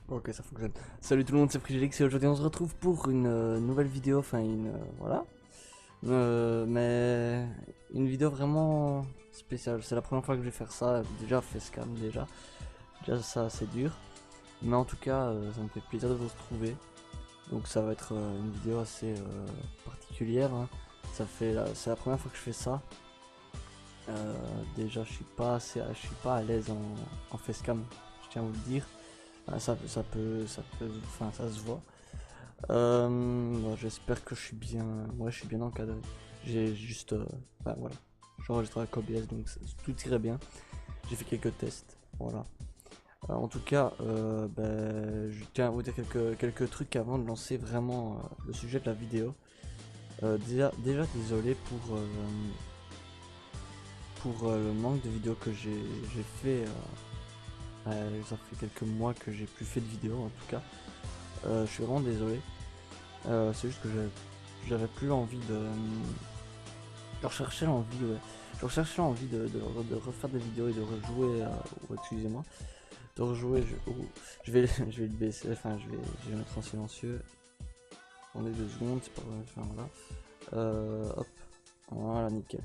Ok, ça fonctionne. Salut tout le monde, c'est Frigélix et aujourd'hui on se retrouve pour une nouvelle vidéo, enfin voilà. Mais une vidéo vraiment spéciale. C'est la première fois que je vais faire ça. Déjà facecam déjà ça c'est dur. Mais en tout cas, ça me fait plaisir de vous retrouver. Donc ça va être une vidéo assez particulière, hein. C'est la première fois que je fais ça. Déjà je suis pas à l'aise en facecam, je tiens à vous le dire. Ah, enfin ça se voit. Bon, j'espère que je suis bien, ouais, je suis bien encadré. J'ai juste, enfin voilà, j'enregistre avec OBS donc tout irait bien. J'ai fait quelques tests, voilà. En tout cas, je tiens à vous dire quelques trucs avant de lancer vraiment le sujet de la vidéo. Déjà désolé pour le manque de vidéos que j'ai fait. Ça fait quelques mois que j'ai plus fait de vidéos en tout cas. Je suis vraiment désolé. C'est juste que j'avais plus l'envie de. Je recherchais l'envie, ouais. Je recherchais l'envie de refaire des vidéos et de rejouer. Excusez-moi. De rejouer. Je vais, je vais le baisser. Enfin, je vais le mettre en silencieux. On est 2 secondes, c'est pas vrai. Enfin, voilà. Hop. Voilà, nickel.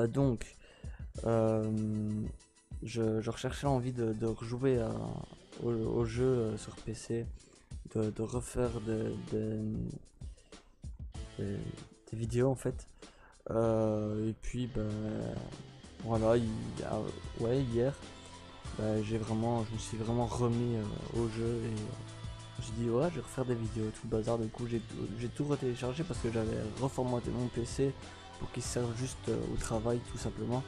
Donc. Je recherchais l'envie de rejouer au jeu sur PC. De refaire des, des vidéos en fait. Et puis voilà, ouais, hier, je me suis vraiment remis au jeu et je me suis dit ouais, je vais refaire des vidéos, tout le bazar. Du coup, j'ai tout retéléchargé parce que j'avais reformaté mon PC pour qu'il serve juste au travail, tout simplement.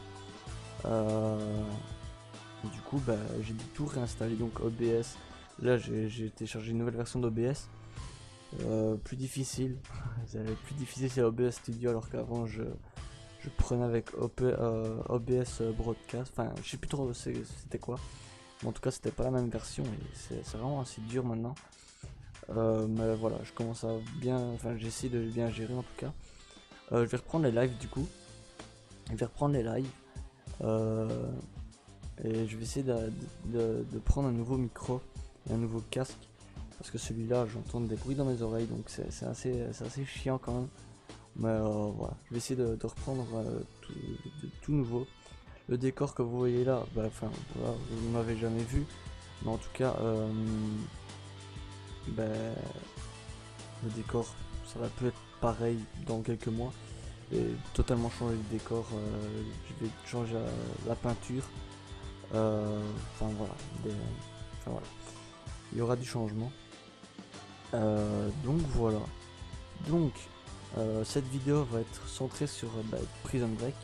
Et du coup, j'ai tout réinstallé, donc OBS. Là, j'ai téléchargé une nouvelle version d'OBS. Plus difficile. Plus difficile c'est OBS Studio alors qu'avant je prenais avec OBS Broadcast. Enfin, je sais plus trop c'était quoi. Mais en tout cas, c'était pas la même version et c'est vraiment assez dur maintenant. Mais voilà, je commence à bien. Enfin, j'essaie de bien gérer en tout cas. Je vais reprendre les lives du coup. Je vais reprendre les lives. Euh, et je vais essayer de prendre un nouveau micro et un nouveau casque. Parce que celui-là, j'entends des bruits dans mes oreilles, donc c'est assez chiant quand même. Mais voilà, je vais essayer de reprendre tout nouveau. Le décor que vous voyez là, enfin voilà, vous ne m'avez jamais vu. Mais en tout cas, ben, le décor, ça va peut être pareil dans quelques mois. Et totalement changer le décor, je vais changer la peinture. Enfin voilà, enfin voilà, il y aura du changement. Donc voilà. Donc cette vidéo va être centrée sur Prison Break.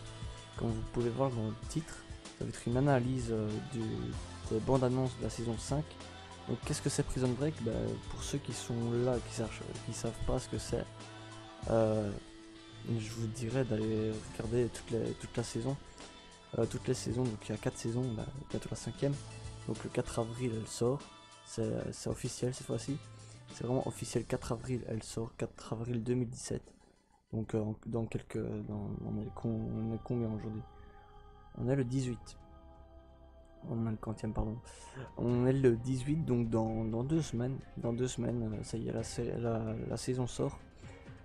Comme vous pouvez voir dans le titre, ça va être une analyse des bandes annonces de la saison 5. Donc qu'est-ce que c'est Prison Break? Pour ceux qui sont là, qui savent pas ce que c'est, je vous dirais d'aller regarder toute la saison. Toutes les saisons, donc il y a 4 saisons, bientôt la 5ème. Donc le 4 avril elle sort, c'est officiel cette fois-ci. C'est vraiment officiel, 4 avril elle sort, 4 avril 2017. Donc dans quelques. On est combien aujourd'hui? On est le 18. On est le quantième, pardon. On est le 18, donc dans 2 semaines. Dans 2 semaines, ça y est, la saison sort.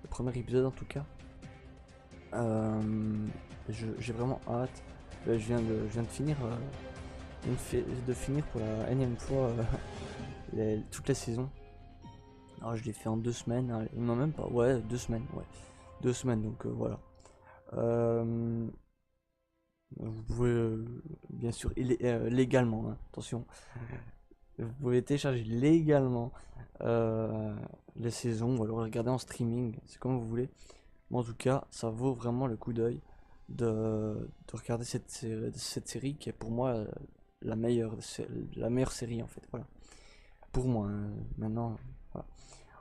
Le premier épisode en tout cas. J'ai vraiment hâte. Je viens de finir. De finir pour la énième fois toutes les saisons. Alors je l'ai fait en 2 semaines. Non, même pas. Ouais, 2 semaines. Ouais. 2 semaines, donc voilà. Vous pouvez bien sûr légalement, hein, attention, vous pouvez télécharger légalement les saisons ou alors les regarder en streaming, c'est comme vous voulez. Mais en tout cas, ça vaut vraiment le coup d'œil de regarder cette série qui est pour moi la meilleure série en fait. Voilà. Pour moi, hein, maintenant. Voilà.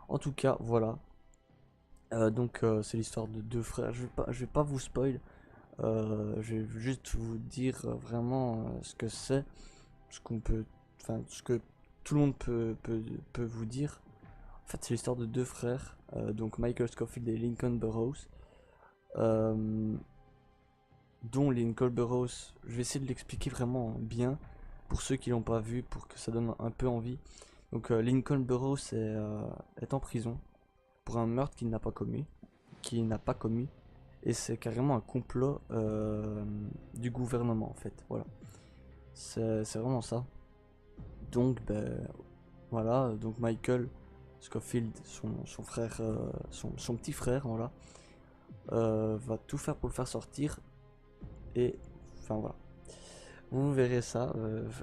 En tout cas, voilà. Donc c'est l'histoire de 2 frères. Je vais pas vous spoil. Je vais juste vous dire vraiment ce que c'est, ce qu'on peut, enfin ce que tout le monde peut vous dire. En fait, c'est l'histoire de 2 frères, donc Michael Scofield et Lincoln Burrows, euh, dont Lincoln Burrows, je vais essayer de l'expliquer vraiment bien. pour ceux qui l'ont pas vu, pour que ça donne un peu envie. Donc Lincoln Burrows est en prison pour un meurtre qu'il n'a pas commis, et c'est carrément un complot du gouvernement en fait. Voilà, c'est vraiment ça. Donc voilà, donc Michael Scofield, son frère, son petit frère, voilà, va tout faire pour le faire sortir. Et enfin voilà, vous verrez ça.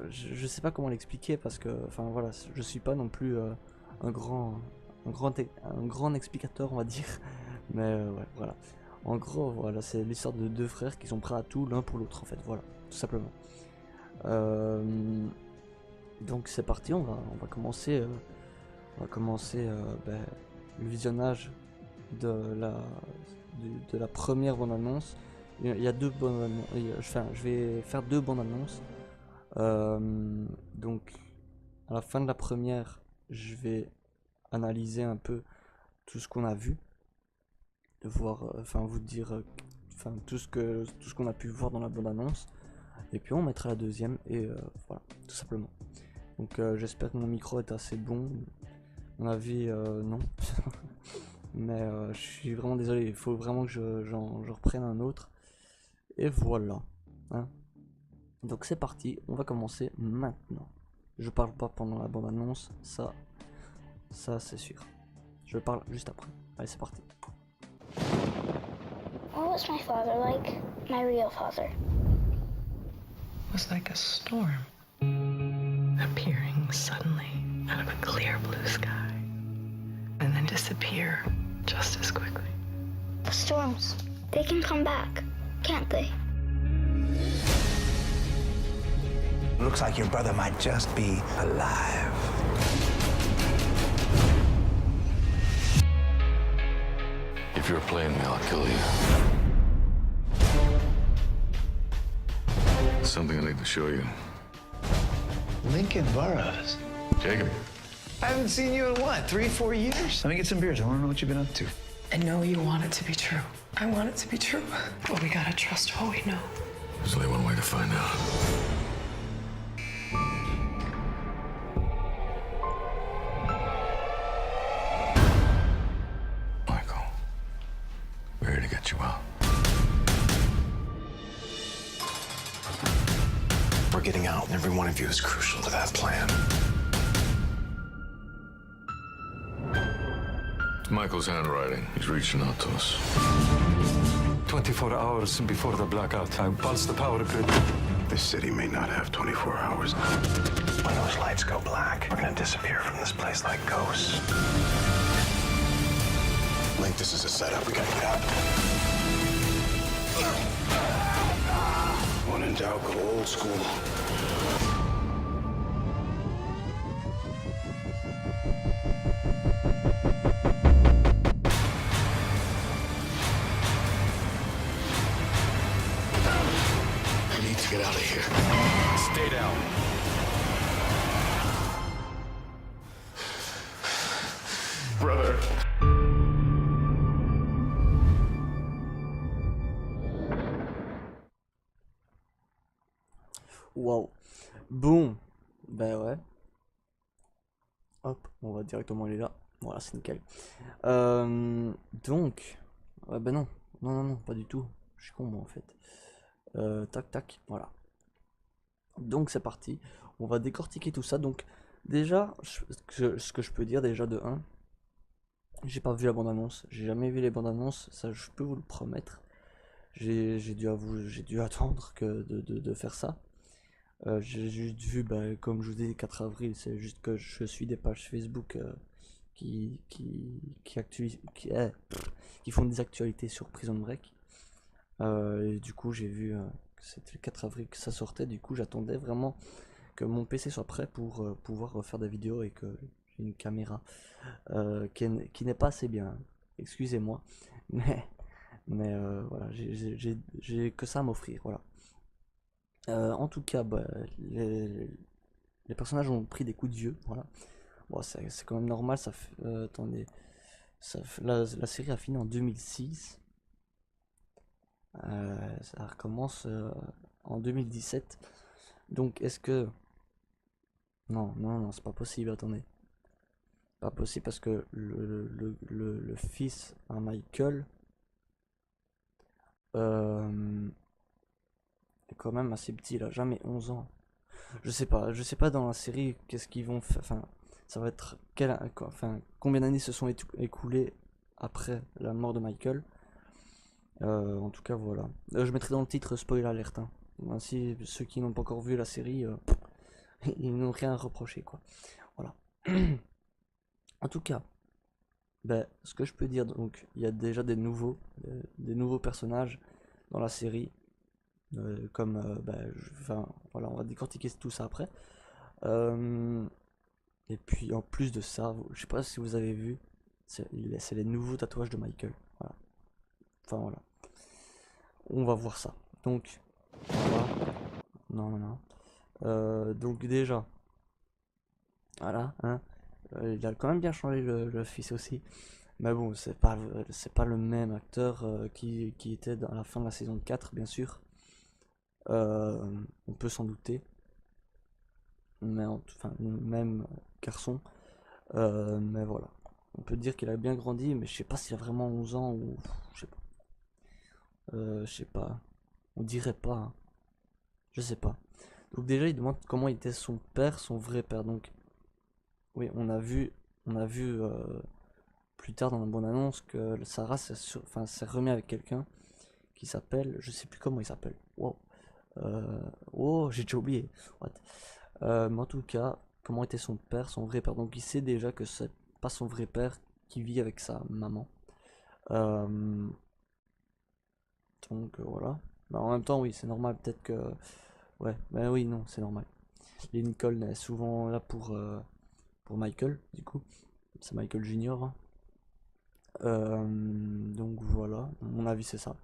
Je sais pas comment l'expliquer parce que, enfin voilà, je suis pas non plus un grand, un grand explicateur, on va dire. Mais ouais, voilà. En gros, voilà, c'est l'histoire de deux frères qui sont prêts à tout l'un pour l'autre, en fait. Voilà, tout simplement. Donc c'est parti, on va commencer, le visionnage de la première bande-annonce. Il y a deux bandes annonces. Enfin, je vais faire deux bandes annonces. Donc, à la fin de la première, je vais analyser un peu tout ce qu'on a vu, voir, enfin vous dire, enfin tout ce qu'on a pu voir dans la bande annonce. Et puis on mettra la deuxième et voilà, tout simplement. Donc j'espère que mon micro est assez bon. À mon avis, non. Mais je suis vraiment désolé, il faut vraiment que j'en reprenne un autre. Et voilà. Hein. Donc c'est parti, on va commencer maintenant. Je parle pas pendant la bande annonce, ça c'est sûr. Je parle juste après. Allez, c'est parti. What was my father like? My real father. Was like a storm appearing suddenly out of a clear blue sky and then disappear just as quickly. The storms, they can come back, can't they? Looks like your brother might just be alive. If you're playing me, I'll kill you. Something I need to show you. Lincoln Burrows. Jacob. I haven't seen you in what, 3-4 years? Let me get some beers. I want to know what you've been up to. I know you want it to be true. I want it to be true. But we gotta trust what we know. There's only one way to find out. Michael, we're here to get you out. We're getting out, and every one of you is crucial to that plan. It's Michael's handwriting. He's reaching out to us. 24 hours before the blackout, I pulsed the power grid. This city may not have 24 hours. When those lights go black, we're gonna disappear from this place like ghosts. Link, this is a setup. We gotta get out. When in doubt, go old school. I need to get out of here. Stay down. Brother. Waouh. Bon. Ben ouais. Hop, on va directement aller là. Voilà, c'est nickel. Donc. Ouais, ben non. Non, pas du tout. Je suis con moi en fait. Tac, voilà. Donc c'est parti. On va décortiquer tout ça. Donc déjà, ce que je peux dire déjà de 1, j'ai pas vu la bande-annonce. J'ai jamais vu les bandes-annonces. Ça, je peux vous le promettre. J'ai dû attendre de faire ça. J'ai juste vu, comme je vous dis, 4 avril, c'est juste que je suis des pages Facebook qui font des actualités sur Prison Break. Et du coup, j'ai vu que c'était le 4 avril que ça sortait. Du coup, j'attendais vraiment que mon PC soit prêt pour pouvoir faire des vidéos et que j'ai une caméra qui n'est pas assez bien. Excusez-moi, mais voilà, j'ai que ça à m'offrir. Voilà. En tout cas, les personnages ont pris des coups de vieux, voilà. Bon, c'est quand même normal, ça fait, attendez, la série a fini en 2006, ça recommence en 2017, donc est-ce que Non, non, non, c'est pas possible, attendez. Pas possible parce que le fils à Michael euh, est quand même assez petit, il a jamais 11 ans. Je sais pas dans la série qu'est-ce qu'ils vont faire. Enfin, ça va être enfin, combien d'années se sont écoulées après la mort de Michael. En tout cas, voilà. Je mettrai dans le titre spoiler alert, hein. Ainsi, ceux qui n'ont pas encore vu la série, ils n'ont rien à reprocher, quoi. Voilà. En tout cas, ben, ce que je peux dire, donc, il y a déjà des nouveaux personnages dans la série. Comme, ben, enfin, voilà, on va décortiquer tout ça après. Euh, et puis, en plus de ça, je sais pas si vous avez vu, c'est les nouveaux tatouages de Michael. Voilà. Enfin, voilà. On va voir ça. Donc, voilà. Non, non, non. Donc, déjà, voilà, hein. Il a quand même bien changé le fils aussi. Mais bon, c'est pas le même acteur qui était à la fin de la saison 4, bien sûr. On peut s'en douter. Mais enfin, même garçon. Mais voilà. On peut dire qu'il a bien grandi, mais je sais pas s'il a vraiment 11 ans ou. Je sais pas. Je sais pas. On dirait pas, hein. Je sais pas. Donc déjà, il demande comment était son père, son vrai père. Donc, oui, on a vu plus tard dans la bonne annonce que Sarah enfin, s'est remis avec quelqu'un qui s'appelle, je sais plus comment il s'appelle. Wow. Oh, j'ai déjà oublié. What. Mais en tout cas, comment était son père, son vrai père. Donc il sait déjà que c'est pas son vrai père qui vit avec sa maman. Euh, donc voilà. Mais en même temps, oui, c'est normal. Peut-être que. Ouais, ben oui, non, c'est normal. Lincoln est souvent là pour Michael, du coup. C'est Michael Junior, hein. Donc voilà, à mon avis c'est ça.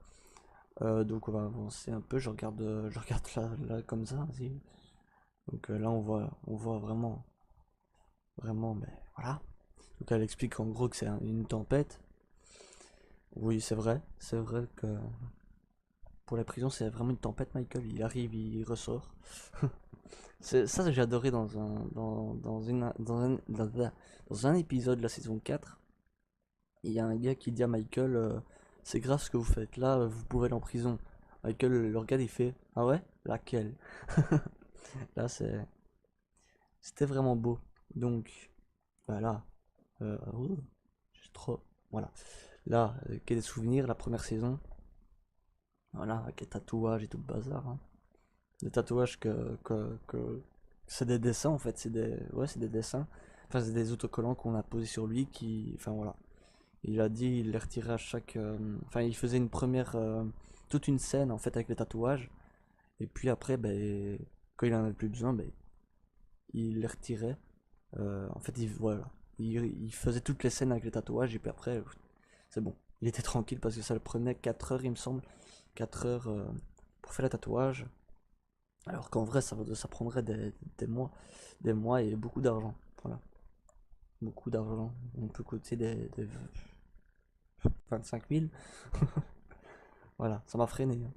Donc on va avancer un peu, je regarde là comme ça aussi. Donc là on voit vraiment, vraiment, mais voilà. Donc elle explique en gros que c'est une tempête. Oui, c'est vrai que pour la prison c'est vraiment une tempête, Michael. Il arrive, il ressort. Ça j'ai adoré dans un épisode de la saison 4. Il y a un gars qui dit à Michael, c'est grave ce que vous faites là, vous pouvez aller en prison. Michael le regarde, il fait, ah ouais? Laquelle? Là, c'était vraiment beau. Donc, voilà. Oh, j'ai trop. Voilà. Là, quel des souvenirs, la première saison. Voilà, avec les tatouages et tout le bazar, hein. Les tatouages c'est des dessins en fait, ouais, c'est des dessins. Enfin, c'est des autocollants qu'on a posés sur lui qui. Enfin, voilà. Il a dit il les retirait à chaque. Enfin, il faisait une première. Toute une scène en fait avec les tatouages. Et puis après, ben, quand il en avait plus besoin, ben, il les retirait. En fait, voilà. Il faisait toutes les scènes avec les tatouages. Et puis après, c'est bon. Il était tranquille parce que ça le prenait 4 heures, il me semble. 4 heures pour faire le tatouage. Alors qu'en vrai, ça prendrait des mois et beaucoup d'argent. Voilà. Beaucoup d'argent. On peut coûter des 25 000. Voilà, ça m'a freiné, hein.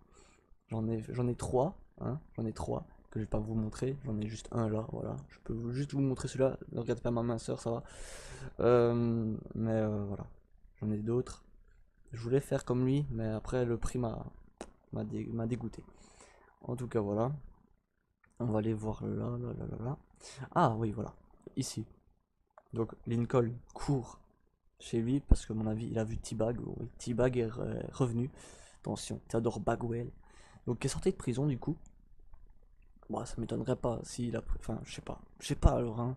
J'en ai trois, hein, j'en ai trois que je vais pas vous montrer. J'en ai juste un là, voilà. Je peux juste vous montrer celui-là. Ne regardez pas ma minceur, ça va. Mais voilà, j'en ai d'autres. Je voulais faire comme lui, mais après le prix m'a dégoûté. En tout cas, voilà. On va aller voir là. Ah oui, voilà, ici. Donc Lincoln court chez lui parce que à mon avis il a vu T-Bag. Oui, T-Bag est revenu. Attention, Theodore Bagwell. Donc qui est sorti de prison du coup. Bon, ça m'étonnerait pas s'il a. Enfin, je sais pas. Je sais pas alors, hein.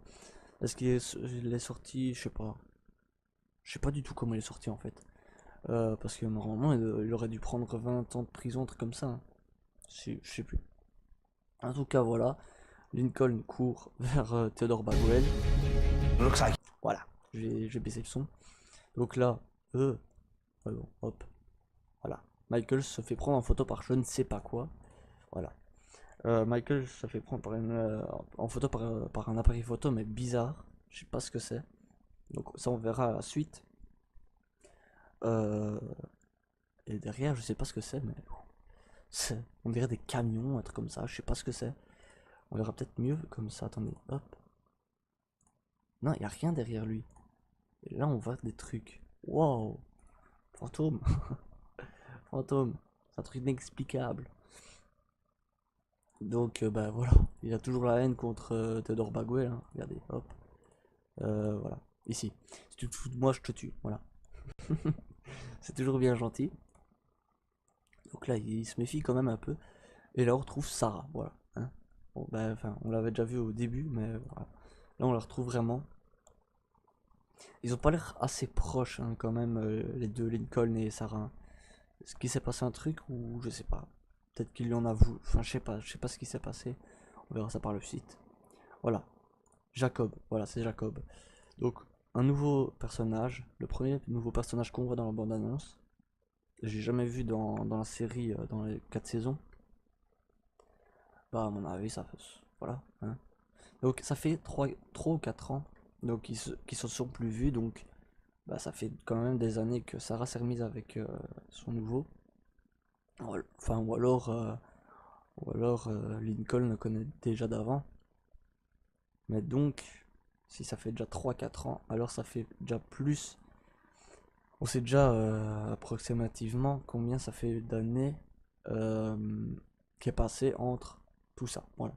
Est-ce il est sorti? Je sais pas. Je sais pas du tout comment il est sorti en fait. Parce que normalement il aurait dû prendre 20 ans de prison, un truc comme ça, hein. Je sais plus. En tout cas, voilà. Lincoln court vers Theodore Bagwell. Looks like Voilà. J'ai baissé le son. Donc là, bon, hop. Voilà. Michael se fait prendre en photo par je ne sais pas quoi. Voilà. Michael se fait prendre en photo par un appareil photo, mais bizarre. Je sais pas ce que c'est. Donc ça, on verra à la suite. Euh, et derrière, je sais pas ce que c'est, mais on dirait des camions, un truc comme ça. Je sais pas ce que c'est. On verra peut-être mieux comme ça. Attendez, hop. Non, il n'y a rien derrière lui. Et là, on voit des trucs. Wow! Fantôme! Fantôme! C'est un truc inexplicable. Donc, bah voilà. Il a toujours la haine contre Theodore Bagwell. Hein. Regardez, hop. Voilà. Ici. Si tu te fous de moi, je te tue. Voilà. C'est toujours bien gentil. Donc là, il se méfie quand même un peu. Et là, on retrouve Sarah. Voilà. Hein. Bon, bah, enfin, on l'avait déjà vu au début, mais voilà. Là, on la retrouve vraiment. Ils ont pas l'air assez proches, hein, quand même, les deux, Lincoln et Sarah. Hein. Est-ce qu'il s'est passé un truc ou je sais pas. Peut-être qu'il lui en a voulu. Enfin, je sais pas ce qui s'est passé. On verra ça par le site. Voilà. Jacob. Voilà, c'est Jacob. Donc, un nouveau personnage. Le premier nouveau personnage qu'on voit dans la bande-annonce. J'ai jamais vu dans la série, dans les 4 saisons. Bah, à mon avis, ça fait. Voilà. Hein. Donc, ça fait 3 ou 4 ans. Donc, qui se sont plus vus. Donc, bah, ça fait quand même des années que Sarah s'est remise avec son nouveau. Enfin, ou alors Lincoln le connaît déjà d'avant. Mais donc, si ça fait déjà 3-4 ans, alors ça fait déjà plus. On sait déjà approximativement combien ça fait d'années qui est passé entre tout ça. Voilà.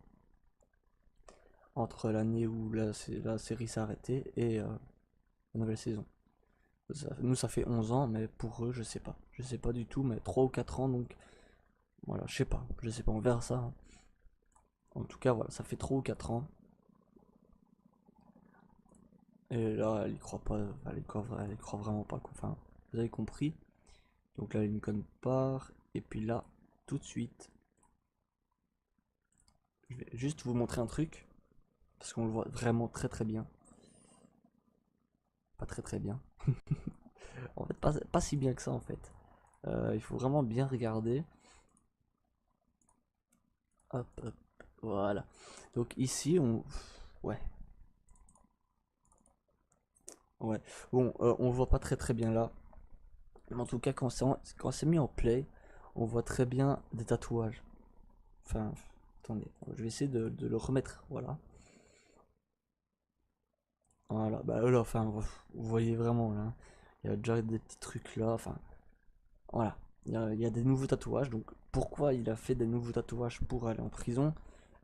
Entre l'année où la série s'est arrêtée et la nouvelle saison. Nous, ça fait 11 ans, mais pour eux, je sais pas. Je sais pas du tout, mais 3 ou 4 ans, donc voilà, je sais pas, on verra ça. Hein. En tout cas, voilà, ça fait 3 ou 4 ans. Et là, elle y croit pas, elle y croit vraiment pas, quoi. Enfin, vous avez compris. Donc là, Lincoln part, et puis là, tout de suite, je vais juste vous montrer un truc, parce qu'on le voit vraiment très très bien. Pas très très bien. En fait, pas si bien que ça, en fait. Il faut vraiment bien regarder. Hop, hop, voilà. Donc ici, ouais. Ouais. Bon, on voit pas très très bien là. Mais en tout cas, quand c'est mis en play, on voit très bien des tatouages. Enfin, attendez, je vais essayer de le remettre. Voilà. Voilà, bah là, enfin, vous voyez vraiment là. Il y a déjà des petits trucs là. Enfin, voilà. Il y a des nouveaux tatouages. Donc, pourquoi il a fait des nouveaux tatouages pour aller en prison?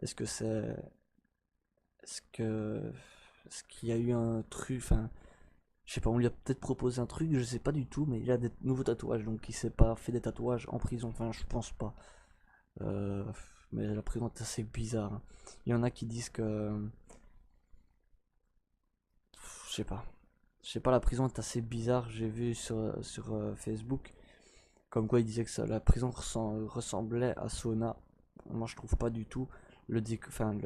Est-ce que c'est. Est-ce que. Est-ce qu'il y a eu un truc. Enfin. Je sais pas, on lui a peut-être proposé un truc, je sais pas du tout, mais il a des nouveaux tatouages, donc il s'est pas fait des tatouages en prison, enfin je pense pas. Euh, mais la prison est assez bizarre. Hein. Il y en a qui disent que... Je sais pas. Je sais pas, la prison est assez bizarre, j'ai vu sur Facebook, comme quoi il disait que la prison ressemblait à Sauna. Moi je trouve pas du tout. Enfin,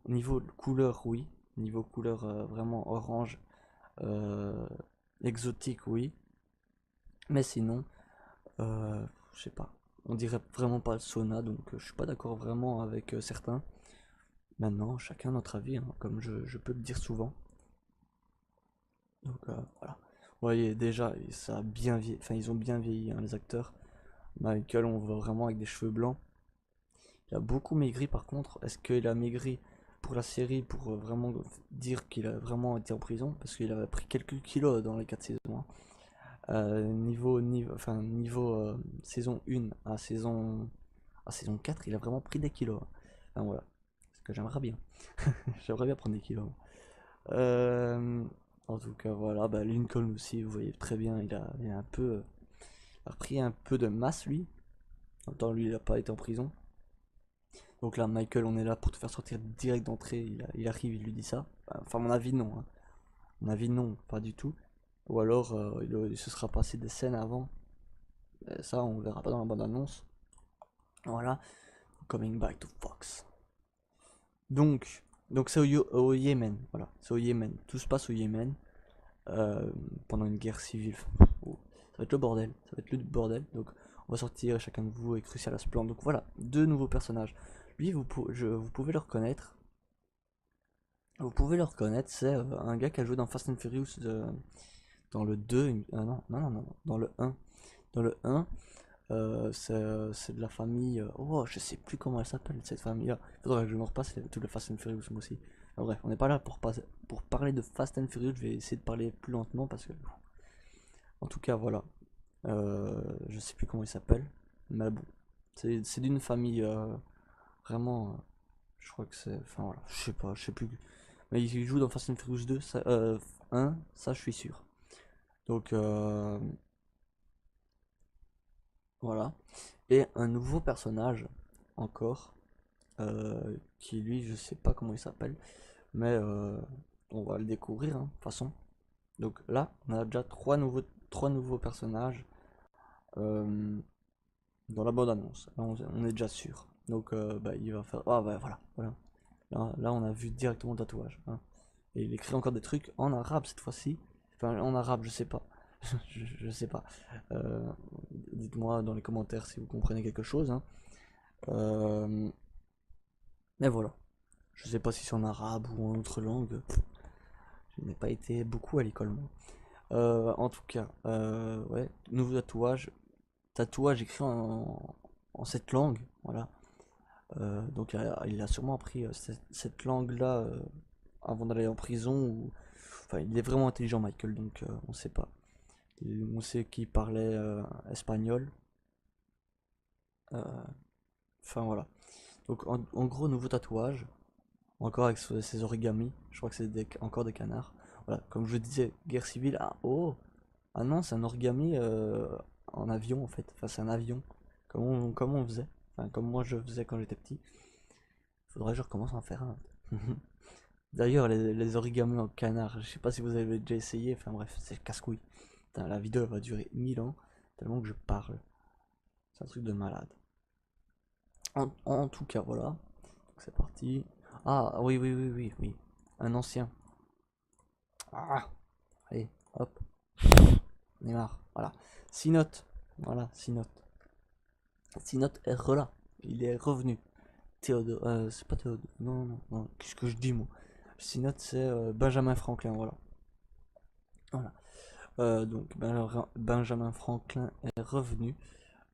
niveau couleur, oui. Niveau couleur vraiment orange. Euh, exotique, oui. Mais sinon, je sais pas. On dirait vraiment pas le sauna, donc je suis pas d'accord vraiment avec certains. Maintenant, chacun notre avis, hein, comme je peux le dire souvent. Donc voilà. Vous voyez, déjà, ça a bien vieilli, enfin, ils ont bien vieilli, hein, les acteurs. Michael, on voit vraiment avec des cheveux blancs. Il a beaucoup maigri par contre. Est-ce qu'il a maigri pour la série pour vraiment dire qu'il a vraiment été en prison? Parce qu'il avait pris quelques kilos dans les 4 saisons. Hein. Niveau saison 1 à saison 4, il a vraiment pris des kilos. Hein. Enfin, voilà. Ce que j'aimerais bien. J'aimerais bien prendre des kilos. En tout cas, voilà. Bah, Lincoln aussi, vous voyez très bien, il a un peu. A repris un peu de masse, lui. En même temps, lui, il a pas été en prison. Donc là, Michael, on est là pour te faire sortir direct d'entrée. Il arrive, il lui dit ça. Enfin, mon avis, non. Hein. Mon avis, non, pas du tout. Ou alors, il se sera passé des scènes avant. Et ça, on verra pas dans la bande-annonce. Voilà. Coming back to Fox. Donc c'est au Yémen. Voilà, c'est au Yémen. Tout se passe au Yémen. Pendant une guerre civile. Oh, ça va être le bordel. Ça va être le bordel. Donc, on va sortir chacun de vous et Crucial à ce plan. Donc voilà, 2 nouveaux personnages. Lui, vous pouvez le reconnaître. Vous pouvez le reconnaître, c'est un gars qui a joué dans Fast and Furious dans le 2. Non, dans le 1. Dans le 1, c'est de la famille. Oh, je sais plus comment elle s'appelle cette famille. Il faudrait que je me repasse tout le Fast and Furious moi aussi. bref, on n'est pas là pour parler de Fast and Furious. Je vais essayer de parler plus lentement parce que, en tout cas, voilà. Je sais plus comment il s'appelle, mais bon, c'est d'une famille vraiment. Je crois que c'est, enfin voilà, je sais plus. Mais il joue dans Fast and Furious 2, ça, 1, ça je suis sûr. Donc voilà. Et un nouveau personnage encore, qui lui, je sais pas comment il s'appelle, mais on va le découvrir, hein, de toute façon. Donc là, on a déjà trois nouveaux personnages dans la bande annonce. Là, on est déjà sûr. Donc bah, il va faire. Ah bah voilà. Là, on a vu directement le tatouage. Hein. Et il écrit encore des trucs en arabe cette fois-ci. Enfin, en arabe, je sais pas. je sais pas. Dites-moi dans les commentaires si vous comprenez quelque chose. Hein. Mais voilà. Je sais pas si c'est en arabe ou en autre langue. Je n'ai pas été beaucoup à l'école, moi. En tout cas, ouais, nouveau tatouage. Tatouage écrit en cette langue. Voilà. Donc il a sûrement appris cette langue-là avant d'aller en prison. Enfin, il est vraiment intelligent, Michael, donc on sait pas. On sait qu'il parlait espagnol. Enfin voilà. Donc en gros, nouveau tatouage. Encore avec ses origamis. Je crois que c'est encore des canards. Voilà, comme je disais, guerre civile. Ah oh! Ah non, c'est un origami en avion en fait. Enfin, c'est un avion. Comme on faisait. Enfin, comme moi je faisais quand j'étais petit. Faudrait que je recommence à en faire un. D'ailleurs, les origamis en canard, je sais pas si vous avez déjà essayé. Enfin bref, c'est casse-couille. La vidéo elle va durer 1000 ans. Tellement que je parle. C'est un truc de malade. En tout cas, voilà. C'est parti. Ah oui. Un ancien. Ah. Allez, hop. On est marre. Voilà. Sinote. Voilà, Sinote. Sinote est là. Il est revenu. Théodore. C'est pas Théodore. Non. Qu'est-ce que je dis, moi? Sinote, c'est Benjamin Franklin. Voilà. Donc, Benjamin Franklin est revenu.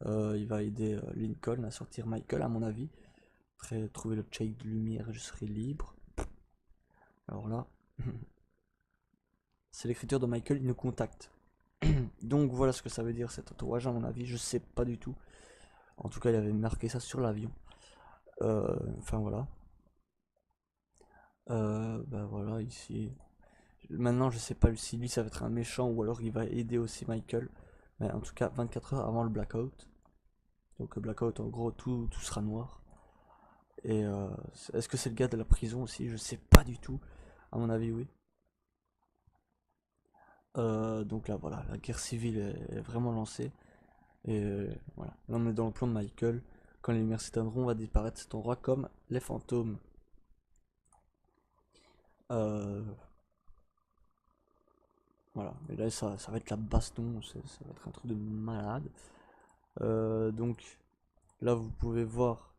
Il va aider Lincoln à sortir Michael, à mon avis. Après trouver le check de lumière, je serai libre. Alors là, c'est l'écriture de Michael, il nous contacte. Donc voilà ce que ça veut dire cet tatouage, à mon avis, je sais pas du tout. En tout cas, il avait marqué ça sur l'avion. Enfin voilà. Bah voilà, ici. Maintenant, je sais pas si lui ça va être un méchant ou alors il va aider aussi Michael. Mais en tout cas, 24 heures avant le blackout. Donc, le blackout, en gros, tout sera noir. Et est-ce que c'est le gars de la prison aussi? Je sais pas du tout. À mon avis, oui. Donc là, voilà, la guerre civile est vraiment lancée. Et voilà, là on est dans le plan de Michael. Quand les lumières s'éteindront, on va disparaître cet endroit comme les fantômes. Voilà, et là ça va être la baston, ça va être un truc de malade. Donc là vous pouvez voir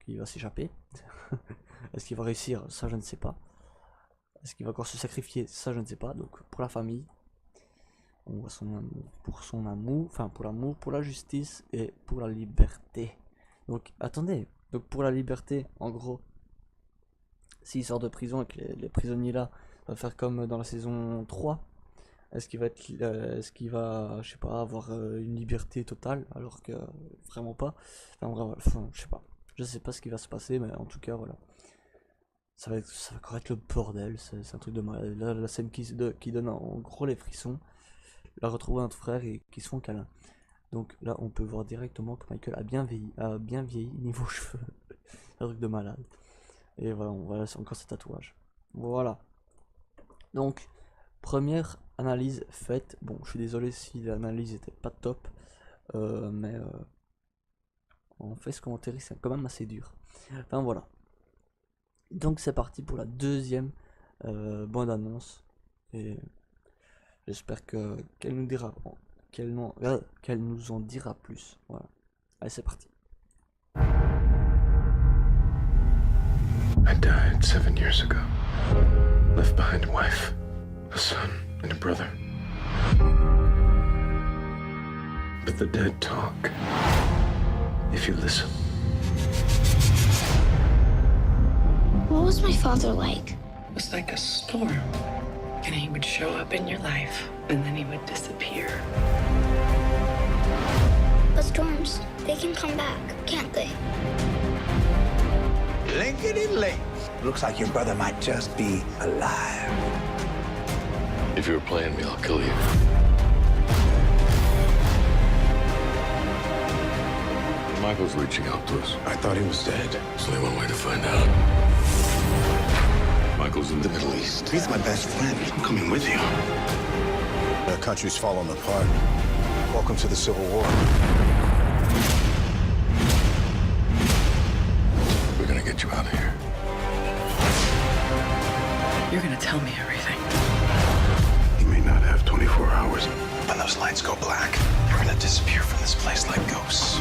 qu'il va s'échapper. Est-ce qu'il va réussir? Ça je ne sais pas. Est-ce qu'il va encore se sacrifier? Ça je ne sais pas. Donc pour la famille, on voit son amour, enfin pour l'amour, pour la justice et pour la liberté. Donc attendez, donc pour la liberté, en gros, s'il sort de prison et que les prisonniers là va faire comme dans la saison 3, est-ce qu'il va je sais pas, avoir une liberté totale alors que vraiment pas. Enfin, je sais pas ce qui va se passer, mais en tout cas voilà, ça va encore être le bordel. C'est un truc de malade. Là, la scène qui donne en gros les frissons, la retrouver notre frère et qui se font câlin. Donc là on peut voir directement que Michael a bien vieilli niveau cheveux. Un truc de malade. Et voilà, on voit encore ce tatouage. Voilà. Donc, première analyse faite. Bon, je suis désolé si l'analyse était pas top. Mais en fait, ce commentaire, c'est quand même assez dur. Enfin, voilà. Donc, c'est parti pour la deuxième bande-annonce. Et j'espère qu'elle nous en dira plus. Voilà. Allez, c'est parti. I died 7 years ago. Left behind a wife, a son, and a brother. But the dead talk if you listen. What was my father like? It was like a storm. And he would show up in your life, and then he would disappear. But storms, they can come back, can't they? Linkety link. Looks like your brother might just be alive. If you were playing me, I'll kill you. Michael's reaching out to us. I thought he was dead. There's only one way to find out. Michael's in the Middle East. He's my best friend. I'm coming with you. The country's falling apart. Welcome to the Civil War. We're gonna get you out of here. You're gonna tell me everything. You may not have 24 hours. When those lights go black, you're gonna disappear from this place like ghosts.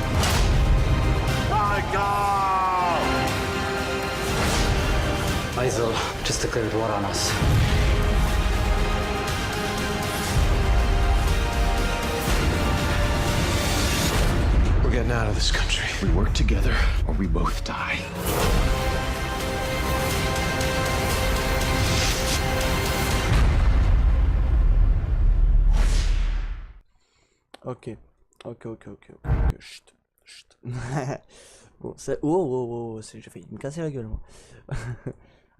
ISIL just declared war on us. We're getting out of this country. We work together, or we both die. Ok. Chut. Bon, c'est. Oh, j'ai failli me casser la gueule, moi.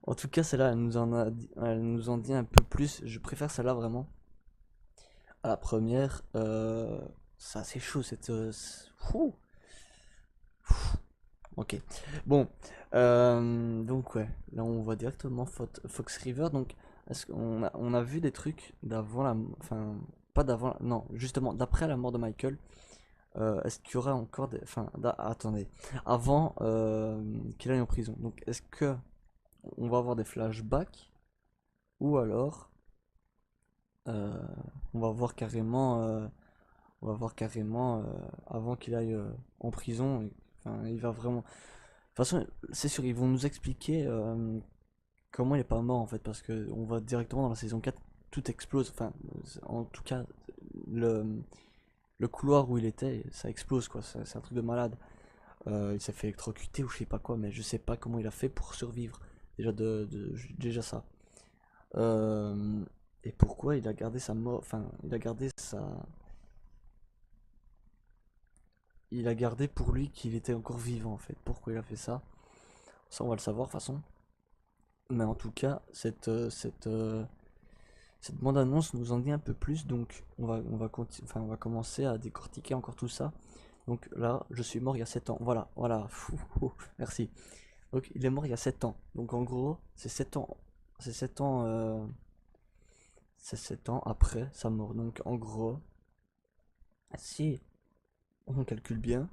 En tout cas, celle-là, elle nous en dit un peu plus. Je préfère celle-là vraiment. À la première, c'est assez chaud, cette. Fou. Ok. Bon. Donc, ouais. Là, on voit directement Fox River. Donc, est-ce qu'on on a vu des trucs d'avant la. Enfin, pas d'avant. Non, justement, d'après la mort de Michael. Est-ce qu'il y aura encore des. Enfin, attendez. Avant qu'il aille en prison. Donc, est-ce que. On va avoir des flashbacks. Ou alors. On va voir carrément. Avant qu'il aille en prison. Enfin, il va vraiment. De toute façon, c'est sûr, ils vont nous expliquer comment il est pas mort en fait. Parce que on va directement dans la saison 4. Tout explose. Enfin, en tout cas, le couloir où il était, ça explose quoi. C'est un truc de malade. Il s'est fait électrocuter ou je sais pas quoi. Mais je sais pas comment il a fait pour survivre. Déjà ça. Et pourquoi il a gardé sa mort. Enfin, il a gardé sa. Il a gardé pour lui qu'il était encore vivant en fait. Pourquoi il a fait ça? Ça on va le savoir de toute façon. Mais en tout cas, cette bande-annonce nous en dit un peu plus. Donc on va commencer à décortiquer encore tout ça. Donc là, je suis mort il y a 7 ans. Voilà. Merci. Donc il est mort il y a 7 ans. Donc en gros, c'est 7 ans. C'est 7 ans. C'est 7 ans après sa mort. Donc en gros, si on calcule bien,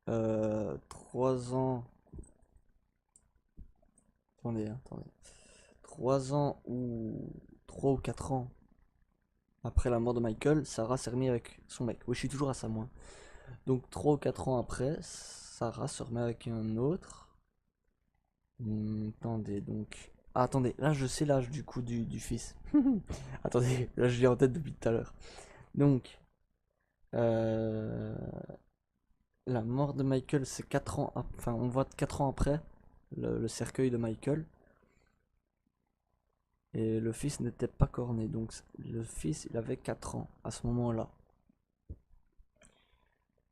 3 ans. Attendez. 3 ans ou 3 ou 4 ans après la mort de Michael, Sarah s'est remise avec son mec. Oui, je suis toujours à ça, moi. Donc 3 ou 4 ans après, Sarah se remet avec un autre. Attendez, donc. Ah, attendez, là je sais l'âge du coup du fils. Attendez, là je l'ai en tête depuis tout à l'heure. Donc, la mort de Michael, c'est 4 ans. Enfin, on voit 4 ans après le cercueil de Michael. Et le fils n'était pas corné. Donc, le fils, il avait 4 ans à ce moment-là.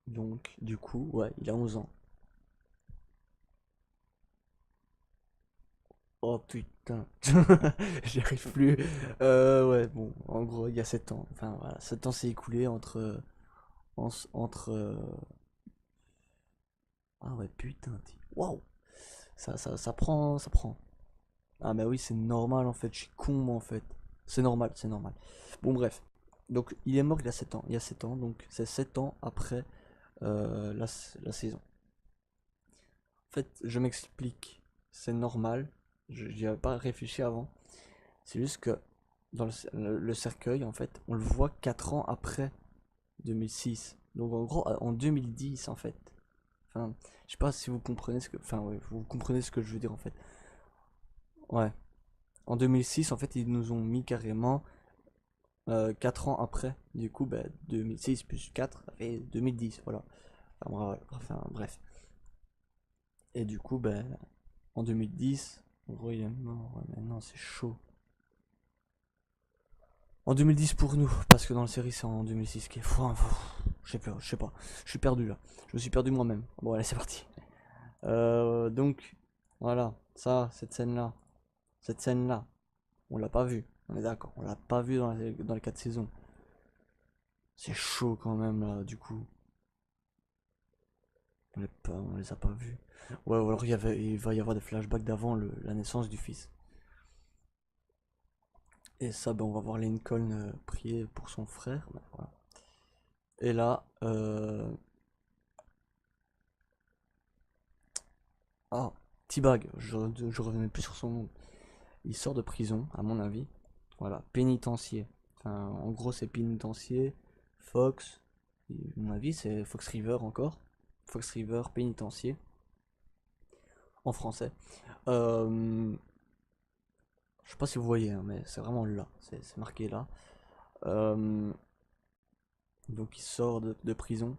Donc, du coup, ouais, il a 11 ans. Oh putain, j'y arrive plus. Ouais, bon, en gros, il y a 7 ans. Enfin, voilà, 7 ans s'est écoulé entre. Ah ouais, putain, waouh! Ça prend. Ah, mais oui, c'est normal en fait, je suis con, moi en fait. C'est normal. Bon, bref. Donc, il est mort il y a 7 ans. Il y a 7 ans, donc c'est 7 ans après la saison. En fait, je m'explique, c'est normal. J'y avais pas réfléchi avant. C'est juste que dans le cercueil, en fait, on le voit 4 ans après 2006. Donc en gros, en 2010, en fait. Enfin, je sais pas si vous comprenez ce que. Enfin, ouais, vous comprenez ce que je veux dire en fait. Ouais. En 2006, en fait, ils nous ont mis carrément 4 ans après. Du coup, 2006 plus 4, ça fait 2010. Voilà. Enfin, bref. Et du coup, en 2010. En gros, il est mort. Ouais, mais non, c'est chaud. En 2010 pour nous, parce que dans la série c'est en 2006 qui est fou. Je sais pas, je suis perdu là. Je me suis perdu moi-même. Bon, allez, c'est parti. Donc, voilà, ça, cette scène-là, on l'a pas vue. On est d'accord, on l'a pas vue dans les 4 saisons. C'est chaud quand même là, du coup. On les a pas vus. Ouais, ou alors il va y avoir des flashbacks d'avant la naissance du fils. Et ça, ben, on va voir Lincoln prier pour son frère. Ben, voilà. Et là, ah, T-Bag, je revenais plus sur son nom. Il sort de prison, à mon avis. Voilà, pénitencier. Enfin, en gros, c'est pénitencier, Fox. À mon avis, c'est Fox River encore. Fox River, pénitencier. En français. Je sais pas si vous voyez, hein, mais c'est vraiment là. C'est marqué là. Donc il sort de prison.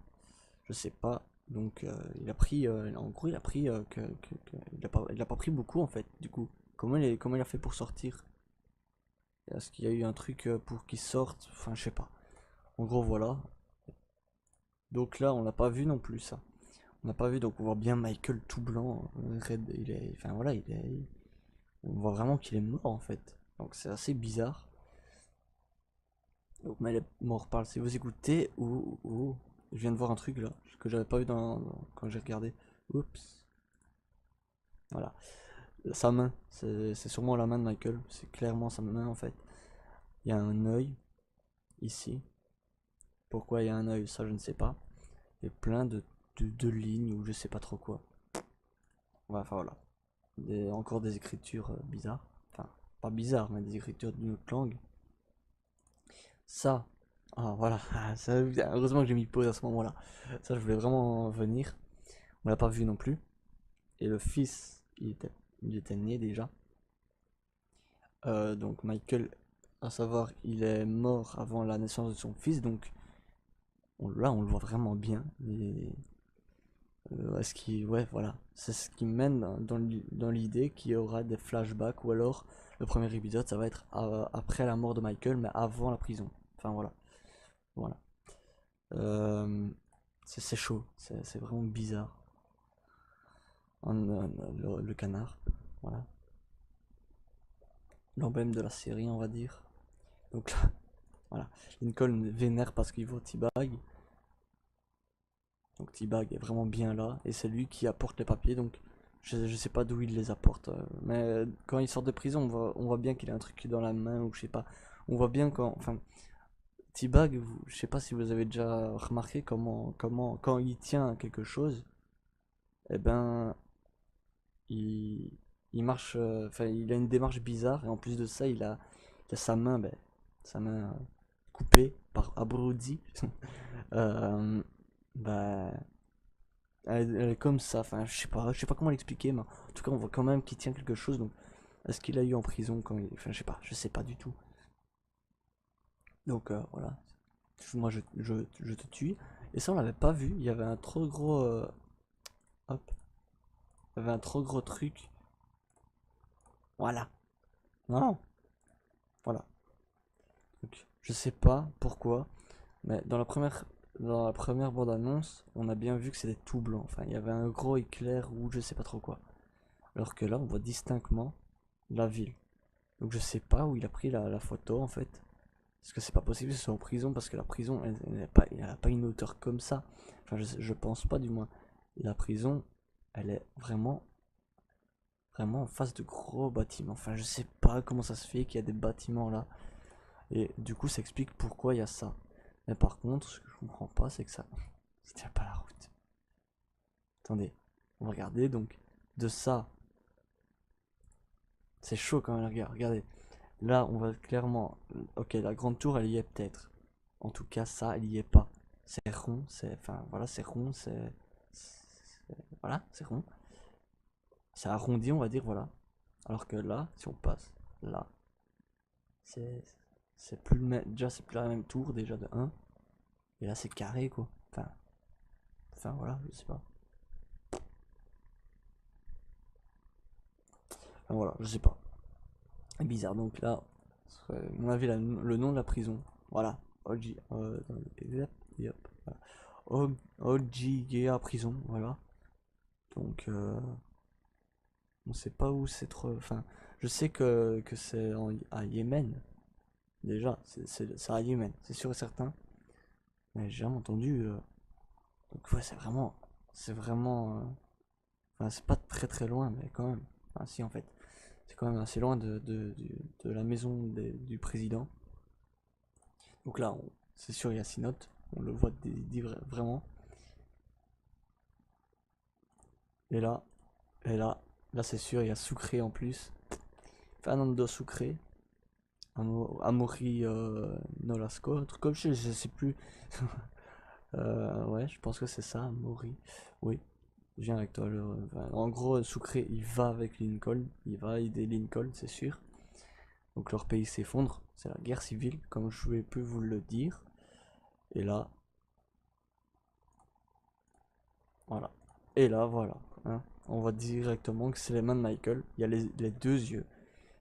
Je sais pas. Donc il a pris. En gros, il a pris. Il a pas pris beaucoup en fait. Du coup, comment il a fait pour sortir? Est-ce qu'il y a eu un truc pour qu'il sorte? Enfin, je sais pas. En gros, voilà. Donc là, on l'a pas vu non plus ça. On n'a pas vu, donc on voit bien Michael tout blanc. Red, il est. Enfin voilà, on voit vraiment qu'il est mort en fait. Donc c'est assez bizarre. Donc mais il est mort par si vous écoutez ou je viens de voir un truc là que j'avais pas vu quand j'ai regardé. Oups. Voilà. Sa main, c'est sûrement la main de Michael. C'est clairement sa main en fait. Il y a un œil ici. Pourquoi il y a un œil, ça je ne sais pas. Et plein de lignes ou je sais pas trop quoi. Enfin voilà. Encore des écritures bizarres. Enfin, pas bizarres, mais des écritures d'une autre langue. Ça, ah voilà, heureusement que j'ai mis pause à ce moment-là. Ça, je voulais vraiment venir. On l'a pas vu non plus. Et le fils, il était né déjà. Donc Michael, à savoir, il est mort avant la naissance de son fils. Donc là, on le voit vraiment bien. Et ouais, voilà, c'est ce qui mène dans l'idée qu'il y aura des flashbacks ou alors le premier épisode, ça va être après la mort de Michael, mais avant la prison. Enfin voilà. Voilà. C'est chaud, c'est vraiment bizarre. Le canard, voilà. L'emblème de la série, on va dire. Donc là, voilà. Lincoln vénère parce qu'il voit T-Bag. Donc T-Bag est vraiment bien là, et c'est lui qui apporte les papiers, donc je sais pas d'où il les apporte. Mais quand il sort de prison, on voit bien qu'il a un truc dans la main, ou je sais pas. On voit bien quand. Enfin, T-Bag, je sais pas si vous avez déjà remarqué comment quand il tient quelque chose, eh ben il marche, enfin il a une démarche bizarre et en plus de ça il a sa main, sa main coupée par abruti. euh, bah, elle est comme ça, enfin je sais pas comment l'expliquer, mais en tout cas on voit quand même qu'il tient quelque chose. Donc est-ce qu'il a eu en prison quand enfin je sais pas du tout. Donc voilà. Moi je te tue. Et ça on l'avait pas vu. Il y avait un trop gros. Hop. Il y avait un trop gros truc. Voilà. Non. Voilà. Donc, je sais pas pourquoi. Mais dans la première bande-annonce, on a bien vu que c'était tout blanc. Enfin, il y avait un gros éclair ou je sais pas trop quoi. Alors que là, on voit distinctement la ville. Donc je sais pas où il a pris la photo en fait. Parce que c'est pas possible que ce soit en prison, parce que la prison, elle a pas une hauteur comme ça. Enfin, je pense pas du moins. La prison, elle est vraiment en face de gros bâtiments. Enfin, je sais pas comment ça se fait qu'il y a des bâtiments là. Et du coup, ça explique pourquoi il y a ça. Mais par contre, ce que je comprends pas, c'est que ça tient pas la route. Attendez, on va regarder donc de ça. C'est chaud quand même, regardez. Là, on va clairement. Ok, la grande tour, elle y est peut-être. En tout cas, ça, elle y est pas. C'est rond, enfin, voilà, c'est rond, voilà, c'est rond. C'est arrondi, on va dire, voilà. Alors que là, si on passe là, c'est plus le même. Déjà, c'est plus la même tour, déjà de 1. Et là, c'est carré, quoi. Enfin, voilà, je sais pas. Enfin, voilà, je sais pas. C'est bizarre. Donc là, à mon avis, le nom de la prison. Voilà. OG, voilà. OGA prison. Voilà. Donc, on sait pas où c'est trop. Enfin, je sais que c'est à Yémen. Déjà, c'est à Yémen, c'est sûr et certain. Mais j'ai jamais entendu. Donc, ouais, c'est vraiment. Enfin, c'est pas très très loin, mais quand même. Enfin, si, en fait. C'est quand même assez loin de la maison du président. Donc là, c'est sûr, il y a 6 notes. On le voit vraiment. Et là, là c'est sûr, il y a Sucré en plus. Fernando Sucré. Amaury Nolasco, un truc comme ça, je sais plus. Ouais, je pense que c'est ça, Amaury. Oui, je viens avec toi. En gros, Sucré, il va avec Lincoln. Il va aider Lincoln, c'est sûr. Donc leur pays s'effondre. C'est la guerre civile, comme je vais plus vous le dire. Et là, voilà. Et là, voilà. Hein. On voit directement que c'est les mains de Michael. Il y a les deux yeux.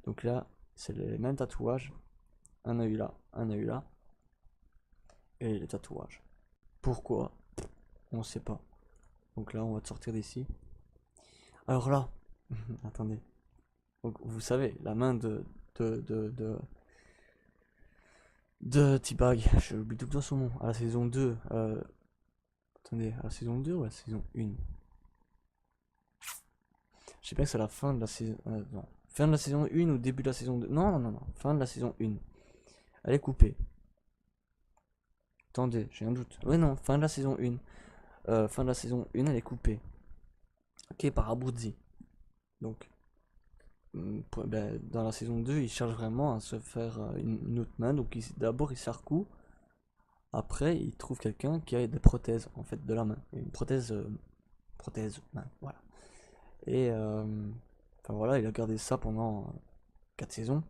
Donc là, c'est les mêmes tatouages. Un œil là, un œil là. Et les tatouages. Pourquoi? On sait pas. Donc là, on va te sortir d'ici. Alors là, attendez. Donc vous savez, la main de T-Bag, je oublie tout le temps son nom. À la saison 2. Attendez, à la saison 2 ou à la saison 1? Je sais pas que c'est la fin de la saison. Non. Fin de la saison 1 ou début de la saison 2. Non, non, non, non. Fin de la saison 1. Elle est coupée. Attendez, j'ai un doute. Ouais, non, fin de la saison 1. Fin de la saison 1, elle est coupée. Ok, par Abruzzi. Donc, dans la saison 2, il cherche vraiment à se faire une autre main. Donc, d'abord, il s'arcoue. Après, il trouve quelqu'un qui a des prothèses, en fait, de la main. Une prothèse main, voilà. Et, enfin voilà, il a gardé ça pendant 4 saisons.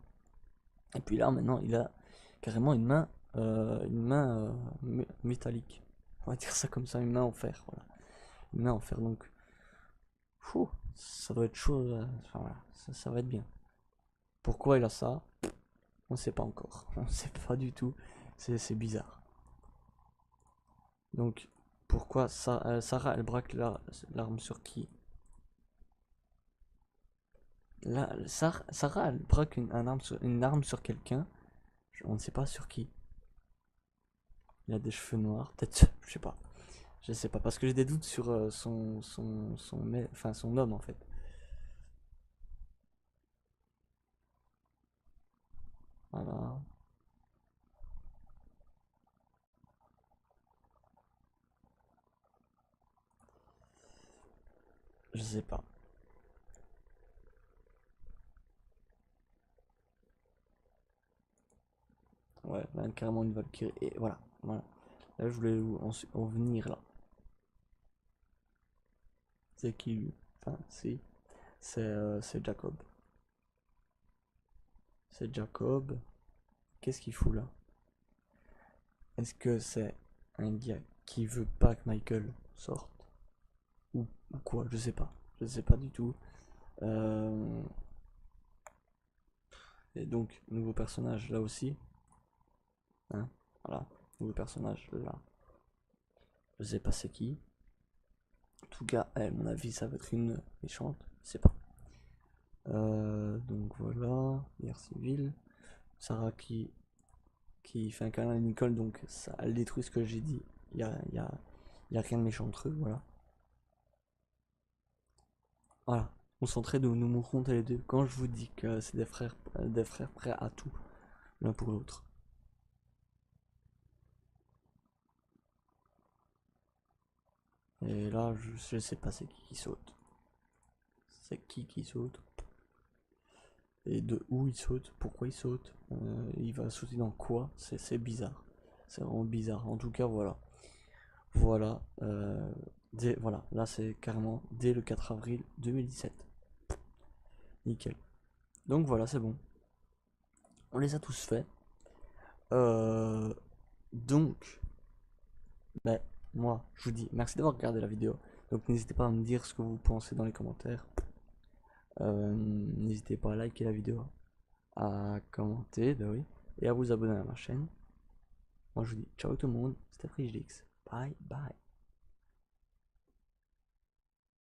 Et puis là, maintenant, il a carrément une main métallique. On va dire ça comme ça, une main en fer, voilà. Une main en fer, donc. Fou, ça doit être chaud, enfin voilà, ça va être bien. Pourquoi il a ça? On sait pas encore. On sait pas du tout. C'est bizarre. Donc, pourquoi ça, Sarah, elle braque l'arme sur qui? Là, Sarah, elle braque une arme sur quelqu'un. On ne sait pas sur qui. Il a des cheveux noirs, peut-être, je sais pas. Je sais pas, parce que j'ai des doutes sur son homme en fait. Voilà. Je sais pas. Ouais, là, carrément une Valkyrie. Et voilà, voilà. Là, je voulais en venir là. C'est qui lui? Enfin, si. C'est Jacob. C'est Jacob. Qu'est-ce qu'il fout là? Est-ce que c'est un gars qui veut pas que Michael sorte? Ou quoi? Je sais pas. Je sais pas du tout. Et donc, nouveau personnage là aussi. Hein? Voilà. Nouveau personnage là. Je sais pas c'est qui. En tout cas, à mon avis, ça va être une méchante. Je sais pas. Donc voilà. Guerre civile. Sarah qui fait un câlin à Nicole, donc ça elle détruit ce que j'ai dit. Il y a rien de méchant entre eux, voilà. Voilà. On s'entraide ou nous mourrons tous les deux. Quand je vous dis que c'est des frères prêts à tout, l'un pour l'autre. Et là, je sais pas c'est qui saute. C'est qui saute. Et de où il saute, pourquoi il saute, il va sauter dans quoi, c'est bizarre. C'est vraiment bizarre. En tout cas, voilà. Voilà. Voilà, là c'est carrément dès le 4 avril 2017. Nickel. Donc voilà, c'est bon. On les a tous faits. Donc, ben, moi, je vous dis merci d'avoir regardé la vidéo. Donc n'hésitez pas à me dire ce que vous pensez dans les commentaires. N'hésitez pas à liker la vidéo, à commenter, bah oui, et à vous abonner à ma chaîne. Moi je vous dis ciao tout le monde, c'était FrichDX, bye bye.